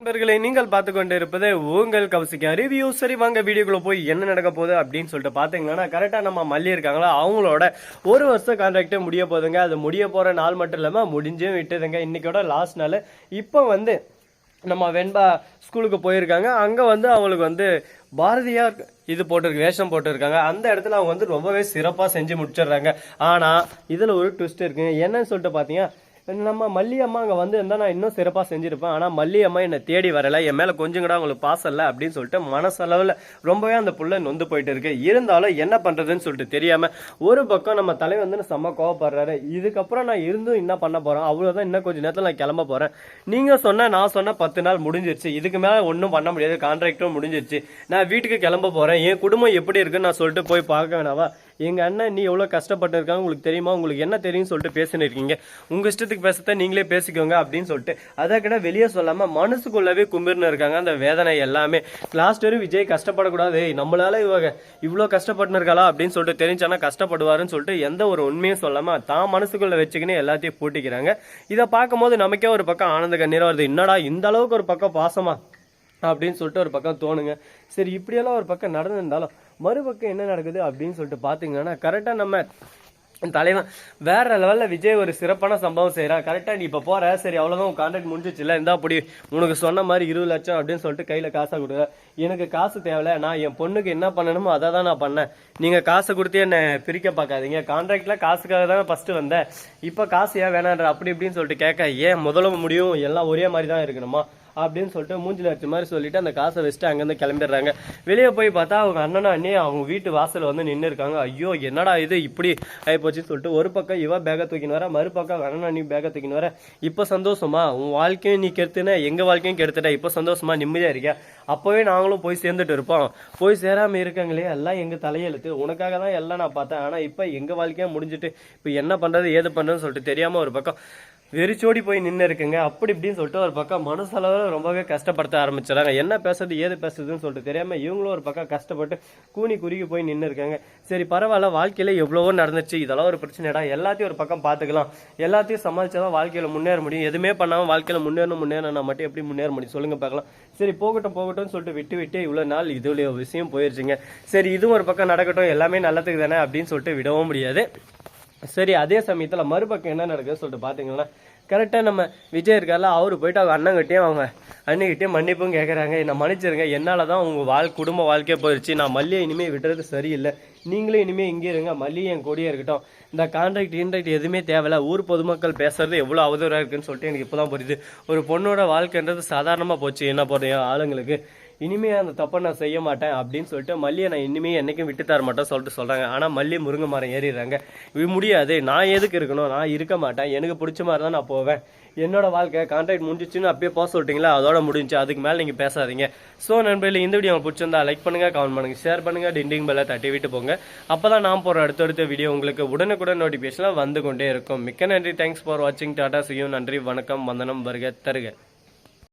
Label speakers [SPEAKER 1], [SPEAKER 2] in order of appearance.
[SPEAKER 1] நண்பர்களை நீங்கள் பார்த்து கொண்டு இருப்பது உங்கள் கௌசிகா ரிவ்யூ. சரி வாங்க வீடியோக்குள்ள போய் என்ன நடக்க போகுது அப்படின்னு சொல்லிட்டு பாத்தீங்கன்னா கரெக்டா நம்ம மல்லி இருக்காங்களா அவங்களோட ஒரு வருஷம் கான்ட்ராக்ட் முடிய போதுங்க. அது முடிய போற நாள் மட்டும் இல்லாம முடிஞ்சும் விட்டுதுங்க. இன்னைக்கோட லாஸ்ட் நாள். இப்போ நம்ம வெண்பா ஸ்கூலுக்கு போயிருக்காங்க. அங்க அவங்களுக்கு பாரதியார் இது போட்டிருக்கு, வேஷம் போட்டிருக்காங்க. அந்த இடத்துல அவங்க ரொம்பவே சிறப்பா செஞ்சு முடிச்சிடுறாங்க. ஆனா இதுல ஒரு ட்விஸ்ட் இருக்குங்க. என்னன்னு சொல்லிட்டு பாத்தீங்கன்னா நம்ம மல்லி அம்மா அங்கே இருந்தால் நான் இன்னும் சிறப்பாக செஞ்சுருப்பேன். ஆனால் மல்லி அம்மா என்னை தேடி வரலை, என் மேலே கொஞ்சம் கூட அவங்களுக்கு பாசம் இல்லை அப்படின்னு சொல்லிட்டு மனசளவில் ரொம்பவே அந்த புள்ள நொந்து போயிட்டு இருக்கு. இருந்தாலும் என்ன பண்ணுறதுன்னு சொல்லிட்டு தெரியாமல் ஒரு பக்கம் நம்ம தலை செம்ம கோவப்படுறாரு. இதுக்கப்புறம் நான் இருந்தும் என்ன பண்ண போகிறேன், அவ்வளோதான், இன்னும் கொஞ்சம் நேரத்தில் நான் கிளம்ப போகிறேன். நீங்கள் நான் சொன்ன 10 நாள் முடிஞ்சிருச்சு, இதுக்கு மேலே ஒன்றும் பண்ண முடியாது, கான்ட்ராக்டும் முடிஞ்சிருச்சு, நான் வீட்டுக்கு கிளம்ப போகிறேன். என் குடும்பம் எப்படி இருக்குன்னு நான் சொல்லிட்டு போய் பார்க்க வேணாவா? எங்கள் அண்ணன் நீ எவ்வளோ கஷ்டப்பட்டு இருக்காங்க உங்களுக்கு தெரியுமா, உங்களுக்கு என்ன தெரியும்னு சொல்லிட்டு பேசினிருக்கீங்க, உங்கள் இஷ்டத்துக்கு பேசத்த நீங்களே பேசிக்கோங்க அப்படின்னு சொல்லிட்டு அதை கிட்ட வெளியே சொல்லாமல் மனசுக்குள்ளவே கும்பிர்னு இருக்காங்க. அந்த வேதனை எல்லாமே லாஸ்ட் வரையும் விஜய் கஷ்டப்படக்கூடாது, நம்மளால இவ்வளோ கஷ்டப்பட்டு இருக்காளா அப்படின்னு சொல்லிட்டு தெரிஞ்சானா கஷ்டப்படுவாருன்னு சொல்லிட்டு எந்த ஒரு உண்மையும் சொல்லாமல் தான் மனசுக்குள்ள வச்சுக்கின்னு எல்லாத்தையும் பூட்டிக்கிறாங்க. இதை பார்க்கும்போது நமக்கே ஒரு பக்கம் ஆனந்த கண்ணீராக வருது. என்னடா இந்த அளவுக்கு ஒரு பக்கம் பாசமா அப்படின்னு சொல்லிட்டு ஒரு பக்கம் தோணுங்க. சரி இப்படியெல்லாம் ஒரு பக்கம் நடந்திருந்தாலும் மறுபக்கம் என்ன நடக்குது அப்படின்னு சொல்லிட்டு பார்த்தீங்கன்னா கரெக்டாக நம்ம தலைவன் வேற லெவலில் விஜய் ஒரு சிறப்பான சம்பவம் செய்கிறான். கரெக்டாக நீ இப்போ போகிற, சரி அவ்வளோதான் உன் கான்ட்ராக்ட் முடிஞ்சிச்சு இல்லை, இருந்தா அப்படி உனக்கு சொன்ன மாதிரி 20 லட்சம் அப்படின்னு சொல்லிட்டு கையில் காசை கொடுக்குற. எனக்கு காசு தேவையில்ல, நான் என் பொண்ணுக்கு என்ன பண்ணணுமோ அதை தான் நான் பண்ணேன். நீங்கள் காசை கொடுத்து என்னை பிரிக்க பார்க்காதீங்க, கான்ட்ராக்டில் காசுக்காக தான் ஃபஸ்ட்டு வந்தேன், இப்போ காசு ஏன் வேணான்ற அப்படி இப்படின்னு சொல்லிட்டு கேட்க, ஏன் முதல்ல முடியும் எல்லாம் ஒரே மாதிரி தான் இருக்கணுமா அப்படின்னு சொல்லிட்டு மூஞ்சில் அடிச்ச மாதிரி சொல்லிட்டு அந்த காசை வச்சுட்டு அங்கேருந்து கிளம்பிடுறாங்க. வெளியே போய் பார்த்தா அவங்க அண்ணனும் அண்ணே அவங்க வீட்டு வாசல் நின்று இருக்காங்க. ஐயோ என்னடா இது இப்படி ஆகிப்போச்சுன்னு சொல்லிட்டு ஒரு பக்கம் இவ பேக்கை தூக்கின்னு வர, மறுபக்கம் அண்ணன் அண்ணி பேக்கை தூக்கின்னு வர. இப்போ சந்தோஷமா, உன் வாழ்க்கையும் நீ கெடுத்துன, எங்கள் வாழ்க்கையும் கெடுத்துட்ட, இப்போ சந்தோஷமா நிம்மதியாக இருக்கியா? அப்போவே நாங்களும் போய் சேர்ந்துட்டு இருப்போம், போய் சேராமல் இருக்காங்களே எல்லாம் எங்கள் தலையெழுத்து, உனக்காக தான் எல்லாம் நான் பார்த்தேன், ஆனால் இப்போ எங்கள் வாழ்க்கையாக முடிஞ்சுட்டு இப்போ என்ன பண்ணுறது ஏது பண்ணுறதுன்னு சொல்லிட்டு தெரியாமல் ஒரு பக்கம் வெறிச்சோடி போய் நின்று இருக்குங்க. அப்படி இப்படின்னு சொல்லிட்டு ஒரு பக்கம் மனசளவில் ரொம்பவே கஷ்டப்படுத்த ஆரம்பிச்சிடறாங்க. என்ன பேசுறது ஏது பேசுறதுன்னு சொல்லிட்டு தெரியாமல் இவங்களும் ஒரு பக்கம் கஷ்டப்பட்டு கூனி குறுகி போய் நின்று இருக்காங்க. சரி பரவாயில்ல, வாழ்க்கையில் எவ்வளவோ நடந்துச்சு, இதெல்லாம் ஒரு பிரச்சனைடா, எல்லாத்தையும் ஒரு பக்கம் பார்த்துக்கலாம், எல்லாத்தையும் சமாளிச்சாதான் வாழ்க்கையில் முன்னேற முடியும், எதுவுமே பண்ணாமல் வாழ்க்கையில் முன்னேறணும் மட்டும் எப்படி முன்னேற முடியும் சொல்லுங்க பார்க்கலாம். சரி போகட்டும்னு சொல்லிட்டு விட்டு இவ்வளோ நாள் இதுல விஷயம் போயிருச்சுங்க. சரி இதுவும் ஒரு பக்கம் நடக்கட்டும், எல்லாமே நல்லதுக்கு தானே அப்படின்னு சொல்லிட்டு விடவும் முடியாது. சரி அதே சமயத்தில் மறுபக்கம் என்ன நடக்குதுன்னு சொல்லிட்டு பார்த்தீங்கன்னா கரெக்டாக நம்ம விஜய் இருக்கார்ல, அவர் போயிட்டு அவங்க அண்ணங்கிட்டையும் அவங்க அண்ணிக்கிட்டையும் மன்னிப்பும் கேட்குறாங்க. என்னை மன்னிச்சிருங்க, என்னால் தான் உங்கள் குடும்ப வாழ்க்கையே போயிடுச்சு, நான் மல்லியை இனிமேல் விடுறது சரியில்லை, நீங்களும் இனிமேல் இங்கே இருங்க, மல்லியை என் கூடயே இருக்கட்டும், இந்த கான்ட்ராக்ட் எதுவுமே தேவையில்ல, ஊர் பொதுமக்கள் பேசுறது எவ்வளோ அவதூறாக இருக்குன்னு சொல்லிட்டு எனக்கு இப்போ தான் புரியுது. ஒரு பொண்ணோட வாழ்க்கைன்றது சாதாரணமாக போச்சு என்ன போடுறேன் ஆளுங்களுக்கு, இனிமே அந்த தப்பை நான் செய்ய மாட்டேன் அப்படின்னு சொல்லிட்டு மல்லியை நான் இனிமே என்னைக்கும் விட்டு தர மாட்டேன் சொல்லிட்டு சொல்கிறாங்க. ஆனால் மல்லி முருங்கை மரம் ஏறிடுறாங்க. முடியாது, நான் எதுக்கு இருக்கணும், நான் இருக்க மாட்டேன், எனக்கு பிடிச்ச மாதிரி தான் நான் போவேன், என்னோட வாழ்க்கை கான்ட்ராக்ட் முடிஞ்சிச்சுன்னு அப்பயே போக சொல்லிட்டீங்களா, அதோட முடிஞ்சு, அதுக்கு மேலே நீங்கள் பேசாதீங்க. ஸோ நண்பர்களே இந்த வீடியோ உங்களுக்கு பிடிச்சிருந்தா லைக் பண்ணுங்கள், கமெண்ட் பண்ணுங்கள், ஷேர் பண்ணுங்கள், டிண்டிங் பெல்லை தட்டி விட்டு போங்க. அப்போ தான் நான் போகிற அடுத்தடுத்த வீடியோ உங்களுக்கு உடனுக்குடன் நோட்டிஃபிகேஷனில் வந்து கொண்டே இருக்கும். மிக்க நன்றி, தேங்க்ஸ் ஃபார் வாட்சிங், டாடா, சியூ, நன்றி, வணக்கம், வந்தனம், வருக, தருக.